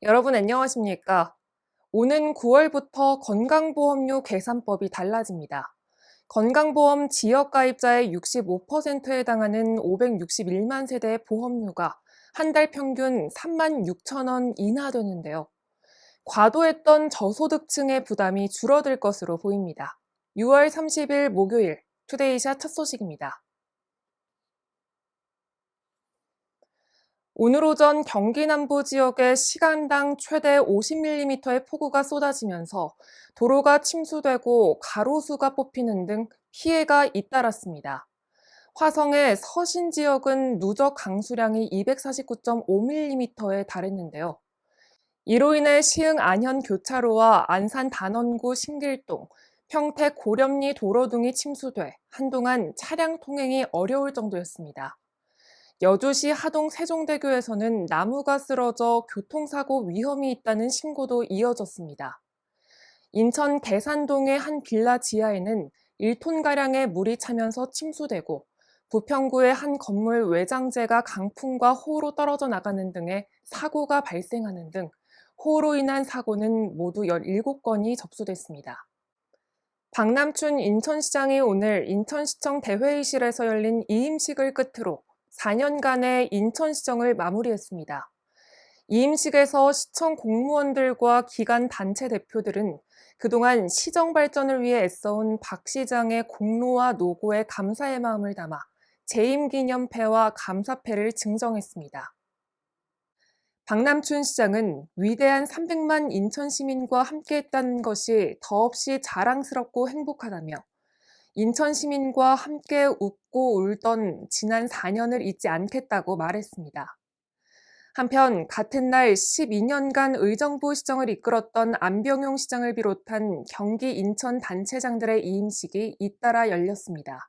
여러분 안녕하십니까? 오는 9월부터 건강보험료 계산법이 달라집니다. 건강보험 지역가입자의 65%에 해당하는 561만 세대의 보험료가 한 달 평균 3만 6천 원 인하되는데요. 과도했던 저소득층의 부담이 줄어들 것으로 보입니다. 6월 30일 목요일 투데이샷 첫 소식입니다. 오늘 오전 경기 남부 지역에 시간당 최대 50mm의 폭우가 쏟아지면서 도로가 침수되고 가로수가 뽑히는 등 피해가 잇따랐습니다. 화성의 서신 지역은 누적 강수량이 249.5mm에 달했는데요. 이로 인해 시흥 안현 교차로와 안산 단원구 신길동, 평택 고렴리 도로 등이 침수돼 한동안 차량 통행이 어려울 정도였습니다. 여주시 하동 세종대교에서는 나무가 쓰러져 교통사고 위험이 있다는 신고도 이어졌습니다. 인천 계산동의 한 빌라 지하에는 1톤가량의 물이 차면서 침수되고 부평구의 한 건물 외장재가 강풍과 호우로 떨어져 나가는 등의 사고가 발생하는 등 호우로 인한 사고는 모두 17건이 접수됐습니다. 박남춘 인천시장이 오늘 인천시청 대회의실에서 열린 이임식을 끝으로 4년간의 인천시정을 마무리했습니다. 이임식에서 시청 공무원들과 기관 단체 대표들은 그동안 시정 발전을 위해 애써온 박 시장의 공로와 노고에 감사의 마음을 담아 재임 기념패와 감사패를 증정했습니다. 박남춘 시장은 위대한 300만 인천 시민과 함께했다는 것이 더없이 자랑스럽고 행복하다며 인천 시민과 함께 웃고 울던 지난 4년을 잊지 않겠다고 말했습니다. 한편 같은 날 12년간 의정부 시정을 이끌었던 안병용 시장을 비롯한 경기 인천 단체장들의 이임식이 잇따라 열렸습니다.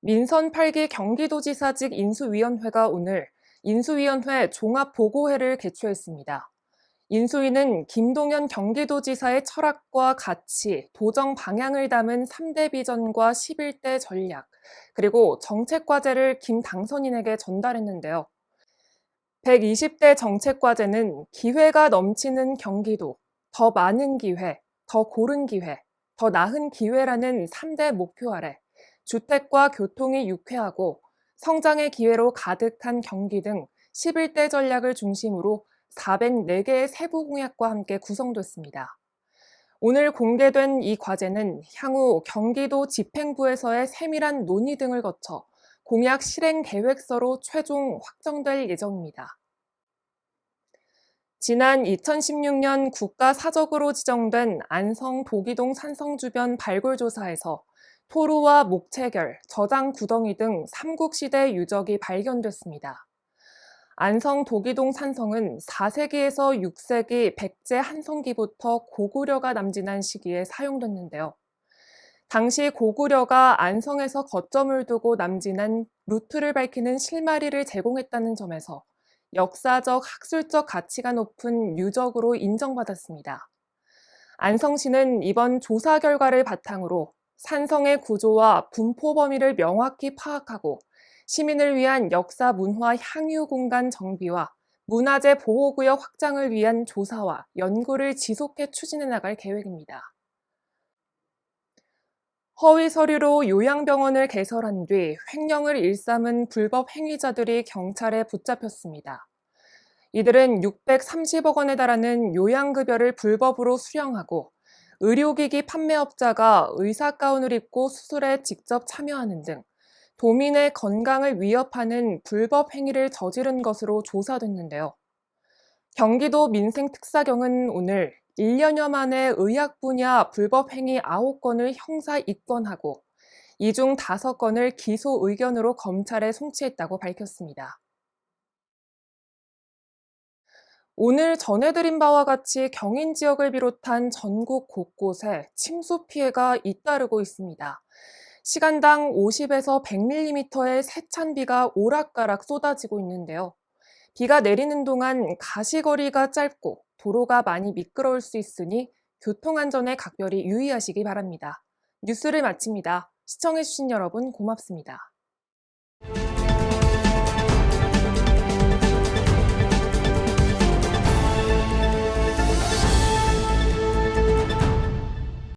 민선 8기 경기도지사직 인수위원회가 오늘 인수위원회 종합보고회를 개최했습니다. 인수위는 김동연 경기도지사의 철학과 가치, 도정 방향을 담은 3대 비전과 11대 전략, 그리고 정책과제를 김 당선인에게 전달했는데요. 120대 정책과제는 기회가 넘치는 경기도, 더 많은 기회, 더 고른 기회, 더 나은 기회라는 3대 목표 아래 주택과 교통이 유쾌하고 성장의 기회로 가득한 경기 등 11대 전략을 중심으로 404개의 세부 공약과 함께 구성됐습니다. 오늘 공개된 이 과제는 향후 경기도 집행부에서의 세밀한 논의 등을 거쳐 공약 실행 계획서로 최종 확정될 예정입니다. 지난 2016년 국가사적으로 지정된 안성 도기동 산성 주변 발굴조사에서 토루와 목체결, 저장 구덩이 등 삼국시대 유적이 발견됐습니다. 안성 도기동 산성은 4세기에서 6세기 백제 한성기부터 고구려가 남진한 시기에 사용됐는데요. 당시 고구려가 안성에서 거점을 두고 남진한 루트를 밝히는 실마리를 제공했다는 점에서 역사적, 학술적 가치가 높은 유적으로 인정받았습니다. 안성시는 이번 조사 결과를 바탕으로 산성의 구조와 분포 범위를 명확히 파악하고 시민을 위한 역사 문화 향유 공간 정비와 문화재 보호구역 확장을 위한 조사와 연구를 지속해 추진해 나갈 계획입니다. 허위 서류로 요양병원을 개설한 뒤 횡령을 일삼은 불법 행위자들이 경찰에 붙잡혔습니다. 이들은 630억 원에 달하는 요양급여를 불법으로 수령하고 의료기기 판매업자가 의사 가운을 입고 수술에 직접 참여하는 등 도민의 건강을 위협하는 불법 행위를 저지른 것으로 조사됐는데요. 경기도 민생특사경은 오늘 1년여 만에 의학 분야 불법 행위 9건을 형사 입건하고 이 중 5건을 기소 의견으로 검찰에 송치했다고 밝혔습니다. 오늘 전해드린 바와 같이 경인 지역을 비롯한 전국 곳곳에 침수 피해가 잇따르고 있습니다. 시간당 50에서 100mm의 세찬 비가 오락가락 쏟아지고 있는데요. 비가 내리는 동안 가시거리가 짧고 도로가 많이 미끄러울 수 있으니 교통안전에 각별히 유의하시기 바랍니다. 뉴스를 마칩니다. 시청해주신 여러분 고맙습니다.